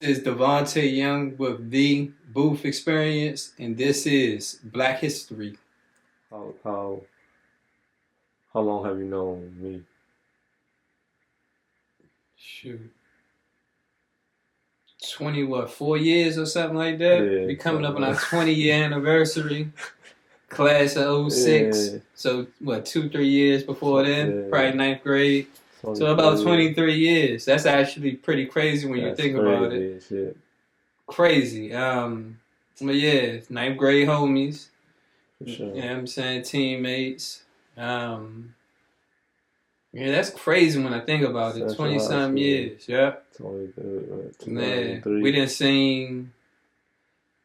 This is DeVonte Young with the Booth Experience, and this is Black History. How how how long have you known me? Shoot, 4 years or something like that. Yeah, We coming up something on our like 20-year anniversary. Class of '06. yeah, So what, 2, 3 years before then? yeah, Probably ninth grade. So about 23 years. 23 years. That's actually pretty crazy when you That's think about it. crazy as shit. Crazy. But yeah, ninth grade homies. For You sure. know what I'm saying? Teammates. Yeah, that's crazy when I think about it. Central 20 High some School, years, yeah. 23, right? Man, we 2003. done seen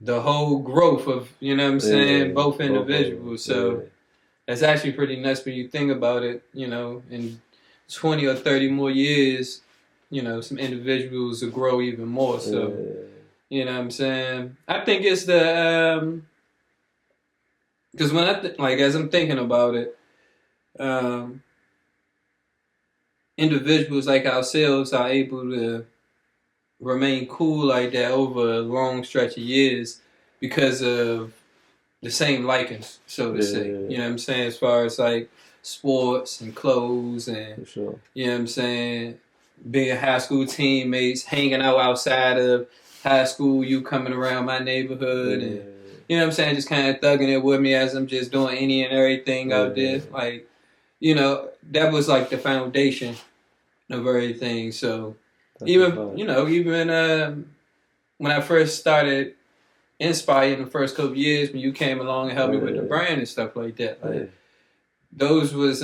the whole growth of, you know what I'm saying, Yeah, both both of them. individuals. Yeah, So that's actually pretty nuts when you think about it, in 20 or 30 more years, some individuals will grow even more. So, yeah, you know what I'm saying? I think it's because when as I'm thinking about it, um, individuals like ourselves are able to remain cool like that over a long stretch of years because of the same likings, so to say. yeah, You know what I'm saying? As far as like sports and clothes and, for sure. you know what I'm saying, being high school teammates, hanging out outside of high school, you coming around my neighborhood and, Yeah, you know what I'm saying, just kind of thugging it with me as I'm just doing any and everything out yeah, there. Like, that was like the foundation of everything. So that's a even, fact. when I first started Enspire in the first couple of years, when you came along and helped me with the Yeah, brand and stuff like that, yeah, those was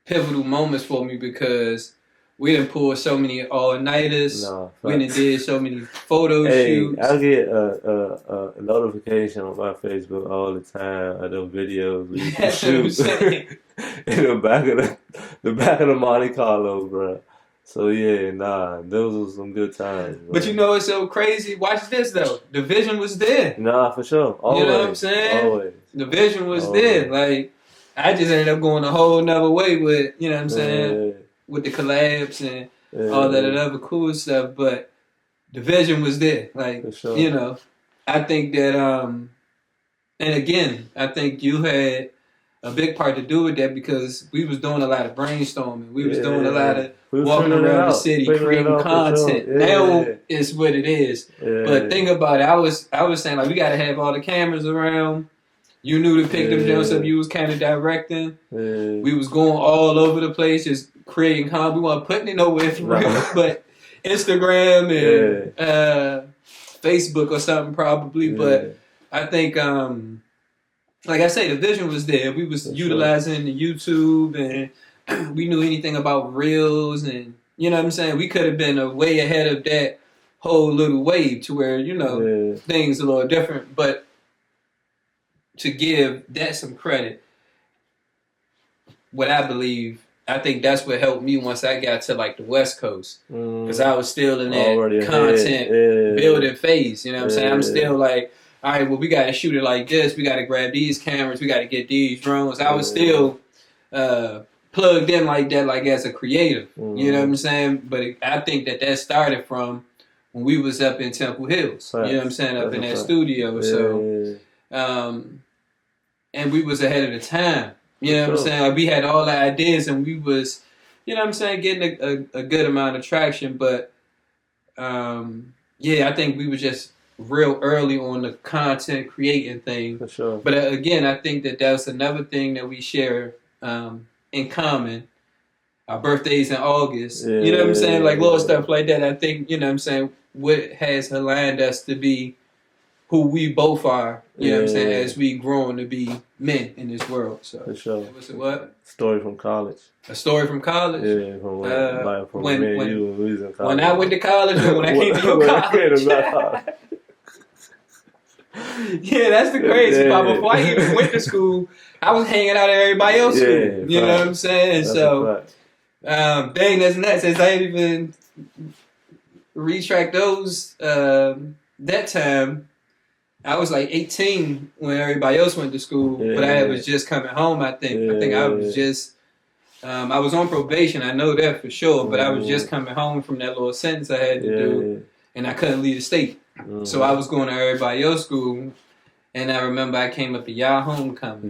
pivotal moments for me because we done pulled so many all-nighters. nah, We done facts. did so many photo Hey, I shoots. get a notification on my Facebook all the time of those videos we used to That's what I'm shoot saying. in the back of the Monte Carlo, bro. So yeah, nah, those were some good times, But bro. it's so crazy. Watch this though. The vision was there. Nah, for sure, You know what I'm always, saying? always, The vision was there. always. Like, I just ended up going a whole nother way with, you know what I'm saying, Yeah, with the collabs and all that yeah, other cool stuff. But the vision was there. Like, for sure. I think that, and again, I think you had a big part to do with that because we was doing a lot of brainstorming. We was doing a lot Yeah, of we were walking around the city, figuring it creating out for sure. content. Now Yeah, it's what it is. But yeah, think about it. I was saying like we gotta have all the cameras around. You knew to pick them jumps up. yeah, You was kind of directing. yeah. We was going all over the place, just creating content. We weren't putting it nowhere for real, Nah, but Instagram yeah, and Facebook or something probably. yeah, But I think, like I say, the vision was there. We was for sure. utilizing the YouTube, and we knew anything about reels, and you know what I'm saying. We could have been way ahead of that whole little wave to where Yeah, things a little different, but to give that some credit, what I believe, I think that's what helped me once I got to like the West Coast, because mm, I was still in that already ahead. content Yeah, building phase. You know what I'm saying? I'm yeah, still like, all right, well, we got to shoot it like this. We got to grab these cameras. We got to get these drones. I was yeah. still plugged in like that, like as a creative. You know what Mm-hmm. I'm saying? But I think that started from when we was up in Temple Hills. You know what I'm Facts. saying? Up That's in a that fact. studio. So. Yeah, And we was ahead of the time. You for know what I'm sure. saying? Like we had all the ideas, and we was, you know what I'm saying, getting a good amount of traction. But yeah, I think we was just real early on the content creating thing. For sure. But again, I think that that's another thing that we share in common. Our birthdays in August. You know what I'm saying? Like little Yeah, stuff like that. I think, you know what I'm saying, what has aligned us to be who we both are, you know what I'm saying, yeah, as we growing to be men in this world. So for sure. that was what? Story from college. A story from college. Yeah, from from When me and when you when we was in when I college. went to college or when I came to your When I came college. to my college. Yeah, that's the crazy part. Before I even went Yeah. to school, I was hanging out at everybody else's school. Yeah, You know what I'm facts. saying? That's a So fact. dang, that's nuts. Since I ain't even retract those that time. I was like 18 when everybody else went to school, but I Yeah, was just coming home. I think I was yeah, just I was on probation, I know that for sure, but I was just coming home from that little sentence I had to do, and I couldn't leave the state. So I was going to everybody else's school, and I remember I came up to y'all homecoming.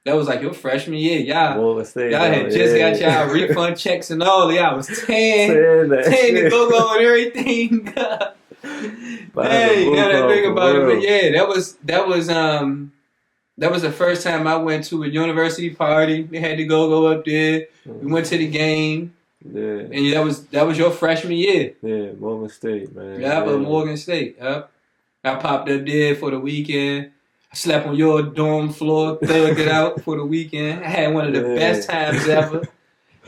That was like your freshman year. Y'all had just got y'all refund checks and all. Y'all was 10 to go and everything. Dang, now that I think about it, but yeah, that was the first time I went to a university party. We had to go up there. We went to the game. Yeah. And that was your freshman year. Yeah, Morgan State, man. But Morgan State. Yep. I popped up there for the weekend. I slept on your dorm floor, thugged it out for the weekend. I had one of the best times ever.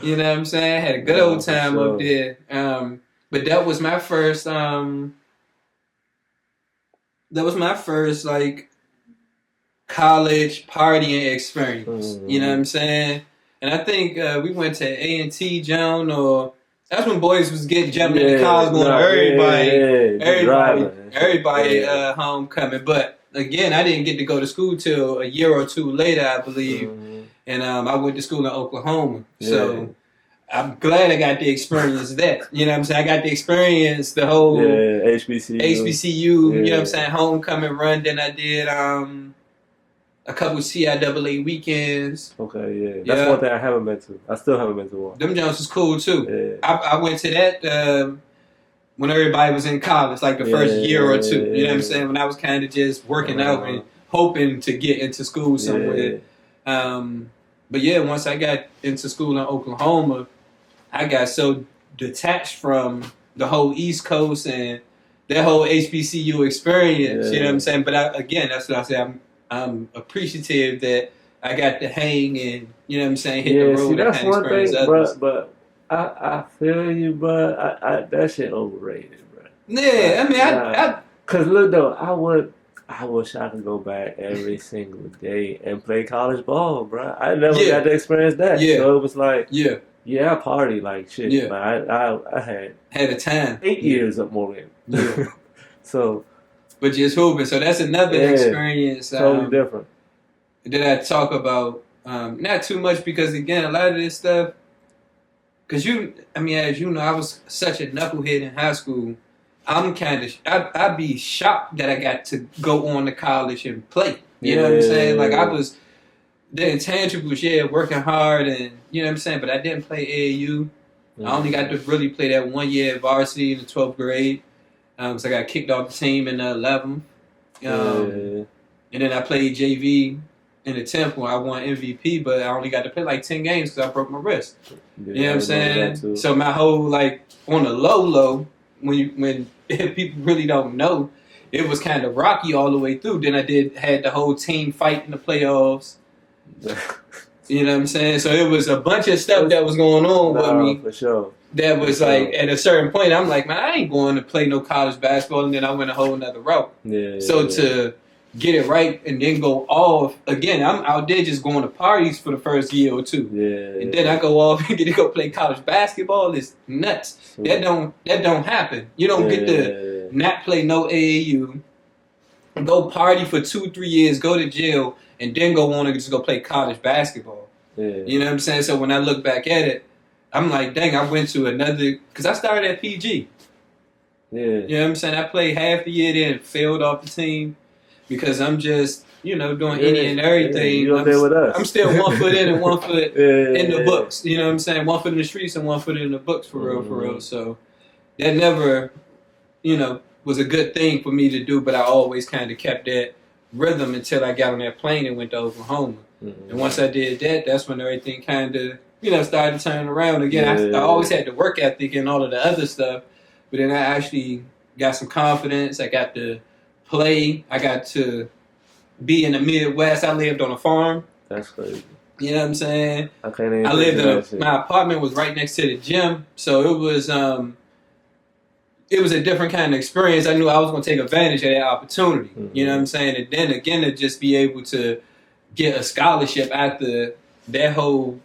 You know what I'm saying? I had a good old time up there. But that was my first like college partying experience. You know what I'm saying? And I think we went to A&T, Joan, or that's when boys was getting jumped in the cars going to everybody homecoming. But again, I didn't get to go to school till a year or two later, I believe. And I went to school in Oklahoma. So I'm glad I got to experience that. You know what I'm saying? I got to experience the whole HBCU, you know what I'm saying, homecoming run. Then I did a couple CIAA weekends. Okay, that's one thing I haven't been to. I still haven't been to one. Them Jones was cool too. I went to that when everybody was in college, like the first year or two. You know what I'm saying? When I was kind of just working out and hoping to get into school somewhere. But yeah, once I got into school in Oklahoma, I got so detached from the whole East Coast and that whole HBCU experience. You know what I'm saying? But that's what I say. I'm appreciative that I got to hang and, you know what I'm saying, hit the road. See, that's one thing, but I feel you, but that shit overrated, bro. Yeah, I mean, cause look though, I wish I could go back every single day and play college ball, bro. I never got to experience that. So it was like, I party like shit. Yeah. I had a time. 8 years up Morgan. So. But just hooping. So that's another experience. Totally different. That I talk about. Not too much because, again, a lot of this stuff, because as you know, I was such a knucklehead in high school. I'd be shocked that I got to go on to college and play. You know what I'm saying? Like, I was, the intangibles, working hard and, you know what I'm saying? But I didn't play AAU. I only got to really play that 1 year at varsity in the 12th grade. So I got kicked off the team in the 11th. And then I played JV in the 10th where I won MVP, but I only got to play like 10 games because I broke my wrist. You know what I'm saying? So my whole, like, on the low, when people really don't know, it was kind of rocky all the way through. Then I had the whole team fight in the playoffs. You know what I'm saying? So it was a bunch of stuff that was going on with me. For sure. That was like, at a certain point, I'm like, man, I ain't going to play no college basketball. And then I went a whole nother route. To get it right and then go off, again, I'm out there just going to parties for the first year or two. And then I go off and get to go play college basketball. It's nuts. That don't happen. You don't get to not play no AAU, go party for 2-3 years, go to jail, and then go on and just go play college basketball. You know what I'm saying? So when I look back at it, I'm like, dang, I went to another, because I started at PG. You know what I'm saying? I played half the year there and failed off the team because I'm just, doing any and everything. You're there with us. I'm still 1 foot in and 1 foot in the books. You know what I'm saying? 1 foot in the streets and 1 foot in the books for real. So that never, was a good thing for me to do, but I always kind of kept that rhythm until I got on that plane and went to Oklahoma. And once I did that, that's when everything kind of, started turning around again. I always had the work ethic and all of the other stuff, but then I actually got some confidence. I got to play. I got to be in the Midwest. I lived on a farm. That's crazy. You know what I'm saying? I can't even. I lived my apartment was right next to the gym, so it was a different kind of experience. I knew I was going to take advantage of that opportunity. You know what I'm saying? And then again, to just be able to get a scholarship after that whole,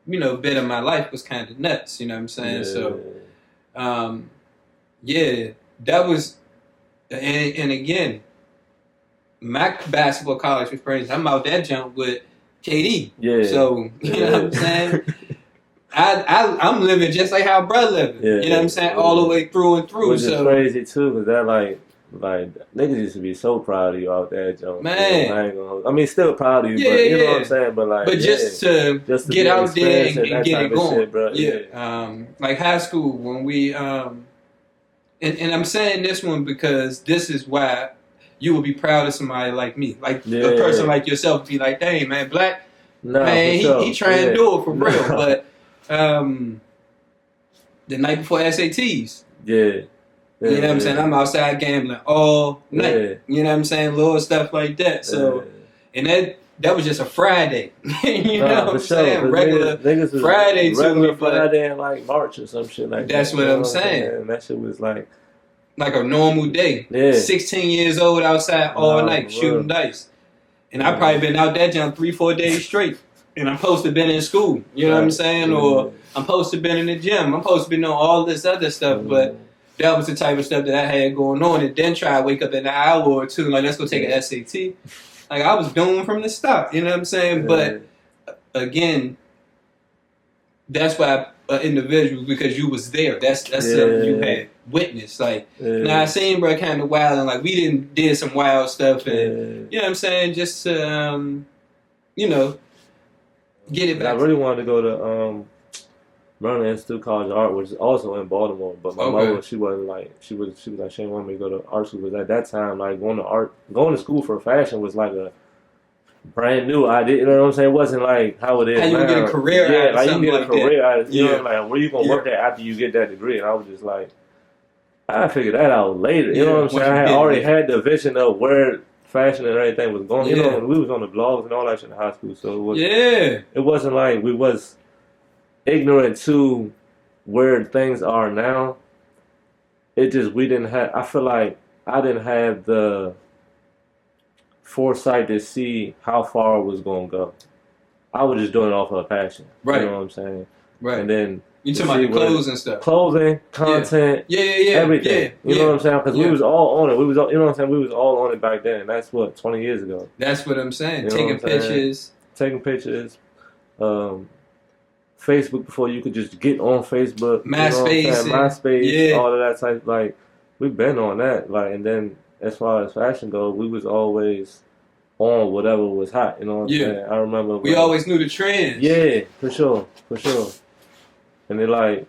bit of my life was kind of nuts. You know what I'm saying? So, that was, and again, my basketball college experience, I'm out that jump with KD. Yeah. So, you know what I'm saying? I'm living just like how bro living. Yeah, you know what I'm saying? All the way through and through. Which is crazy too, because that like niggas used to be so proud of you out there, Joe. Man. I mean, still proud of you, but you know what I'm saying? But like, just to get out there and get it going. Shit, bro. Yeah. Like high school when we and I'm saying this one because this is why you would be proud of somebody like me. Like a person like yourself be like, dang man, Black, man, he trying to do it for real. But the night before SATs. Yeah. You know what I'm saying? I'm outside gambling all night. Yeah. You know what I'm saying? Little stuff like that. So, and that was just a Friday. You know what I'm saying? Regular Friday to me. Friday in like March or some shit like that. That's what I'm saying. And that shit was like a normal day. Yeah. 16 years old outside all night shooting dice. And I probably been out that jump 3-4 days straight. And I'm supposed to been in school. You know what I'm saying? Or I'm supposed to been in the gym. I'm supposed to be doing all this other stuff. But that was the type of stuff that I had going on. And then try to wake up in an hour or two. Like, let's go take an SAT. Like, I was doomed from the start. You know what I'm saying? But, again, that's why an individual, because you was there. That's something you had witnessed. Like, now I seen bro kind of wild. And, like, we did some wild stuff. And, you know what I'm saying? Just to, you know, get it back. I really wanted to go to Maryland Institute College of Art, which is also in Baltimore. But my mother, she wasn't like she was like she didn't want me to go to art school because at that time, like going to school for fashion was like a brand new idea. You know what I'm saying? It wasn't like how it is how you now. Get a career. Yeah, like you can get a career out of it. You know, like where you gonna work at after you get that degree? And I was just like, I figured that out later. You know what I'm saying? I had already had the vision of where fashion and everything was going. You know, we was on the blogs and all that shit in high school, so it wasn't like we was ignorant to where things are now. It just we didn't have. I feel like I didn't have the foresight to see how far it was going to go. I was just doing it off of passion. Right. You know what I'm saying? Right. And then you talking about the clothes and stuff, clothing, content, everything. You know what I'm saying? Because we was all on it. We was, you know what I'm saying? We was all on it back then. And that's what 20 years ago. That's what I'm saying. You know taking pictures, Facebook before you could just get on Facebook. MySpace, MySpace, all of that type. Like we've been on that. Like, and then as far as fashion goes, we was always on whatever was hot. You know what I'm saying? I remember we always knew the trends. Yeah, for sure. And it like,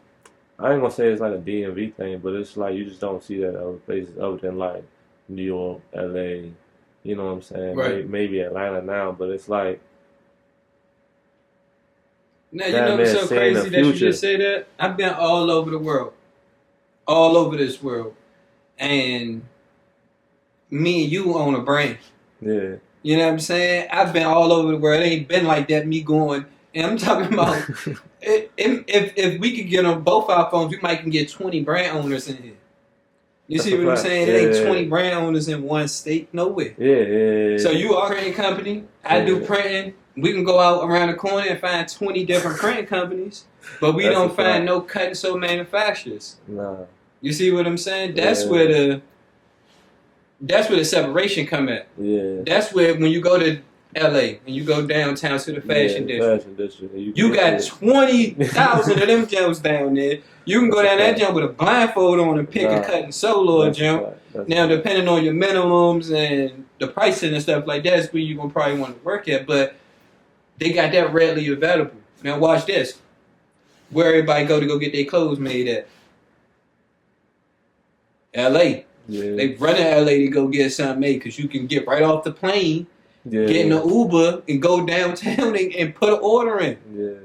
I ain't gonna say it's like a DMV thing, but it's like you just don't see that other places other than like New York, LA. You know what I'm saying? Right. Maybe Atlanta now, but it's like. Now, you know what's so crazy that you just say that? I've been all over the world. All over this world. And me and you own a brand. Yeah. You know what I'm saying? I've been all over the world. It ain't been like that, me going. And I'm talking about, if we could get on both our phones, we might can get 20 brand owners in here. You see what I'm saying? It ain't 20 brand owners in one state, nowhere. Yeah. So you are a printing company. I do printing. We can go out around the corner and find 20 different printing companies, but we don't find no cut and sew manufacturers. Nah. You see what I'm saying? That's where the separation come at. Yeah. That's where when you go to LA and you go downtown to the fashion district, you got 20,000 of them gems down there. You can go down that gem with a blindfold on and pick a cut and sew little gem. Now, depending on your minimums and the pricing and stuff like that, is where you're gonna probably want to work at. But they got that readily available. Now watch this. Where everybody go get their clothes made at? LA. Yeah. They run to LA to go get something made because you can get right off the plane, get in the Uber, and go downtown and put an order in. Yeah.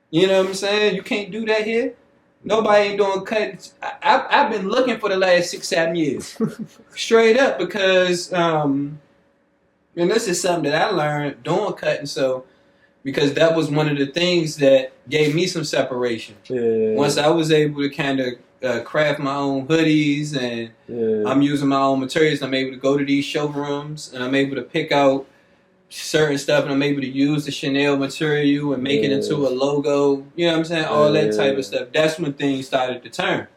You know what I'm saying? You can't do that here. Nobody ain't doing cuts. I've been looking for the last 6-7 years. Straight up because, and this is something that I learned doing cutting, so because that was one of the things that gave me some separation. Yeah. Once I was able to kind of craft my own hoodies and I'm using my own materials, I'm able to go to these showrooms and I'm able to pick out certain stuff and I'm able to use the Chanel material and make it into a logo. You know what I'm saying? All that type of stuff. That's when things started to turn.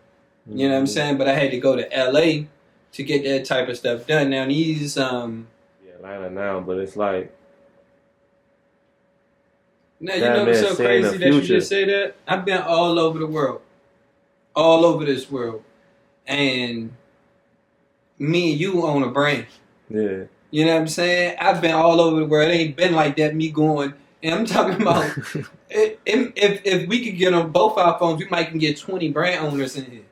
You know what I'm saying? But I had to go to LA to get that type of stuff done. Now these Atlanta now, but it's like Now, you know what's so crazy that you just say that? I've been all over the world. All over this world. And me and you own a brand. Yeah. You know what I'm saying? I've been all over the world. It ain't been like that, me going. And I'm talking about, if we could get on both our phones, we might can get 20 brand owners in here.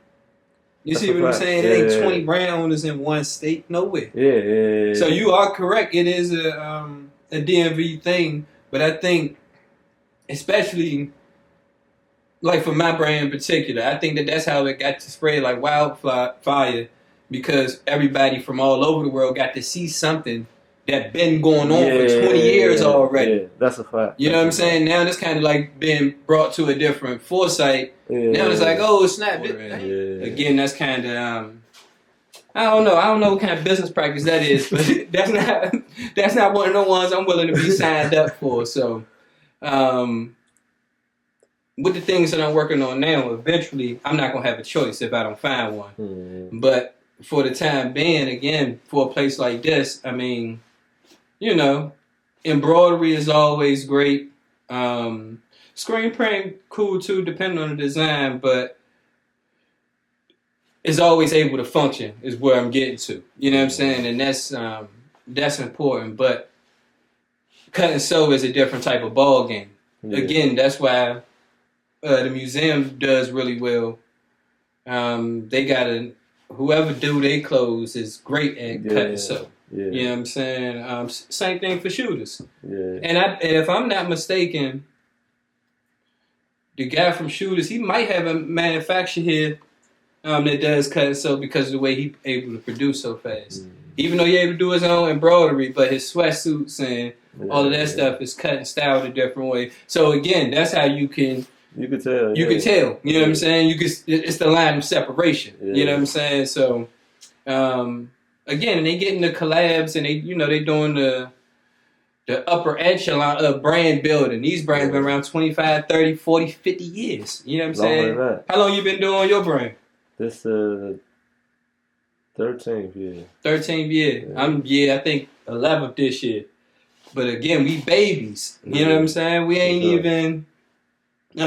You see what I'm saying? It ain't 20 brand owners in one state, nowhere. Yeah. So you are correct. It is a DMV thing. But I think, especially, like for my brand in particular, I think that's how it got to spread like wildfire, because everybody from all over the world got to see something that been going on for 20 years already. Yeah, that's a fact. You know what I'm saying? Now it's kind of like being brought to a different foresight. Now it's like, oh, snap. Again, that's kind of, I don't know what kind of business practice that is, but that's not one of the ones I'm willing to be signed up for. So, with the things that I'm working on now, eventually I'm not going to have a choice if I don't find one. But for the time being, again, for a place like this, I mean, you know, embroidery is always great. Screen print, cool too, depending on the design, but it's always able to function is where I'm getting to. You know what I'm saying? And that's important. But cut and sew is a different type of ball game. Yeah. Again, that's why the museum does really well. They got whoever do their clothes is great at cut and sew. Yeah. You know what I'm saying? Same thing for shooters. Yeah. And if I'm not mistaken, the guy from Shooters, he might have a manufacturer here that does cut and sew because of the way he's able to produce so fast. Even though he's able to do his own embroidery, but his sweatsuits and all of that stuff is cut and styled a different way. So again, that's how you can... You can tell. You can tell. You know what I'm saying? It's the line of separation. Yeah. You know what I'm saying? So, again, they getting the collabs and they doing the upper echelon of brand building. These brands been around 25, 30, 40, 50 years. You know what I'm saying? How long you been doing your brand? This 13th year. 13th year. I think 11th this year. But again, we babies. You know what I'm saying? We ain't even... I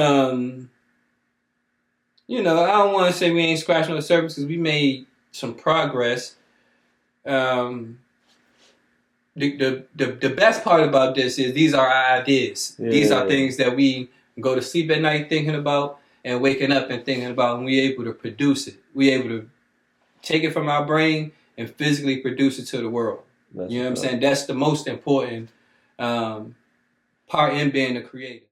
don't want to say we ain't scratching the surface because we made some progress. The best part about this is these are our ideas. Yeah. These are things that we go to sleep at night thinking about and waking up and thinking about, and we're able to produce it. We're able to take it from our brain and physically produce it to the world. You know what I'm saying? That's the most important part in being a creator.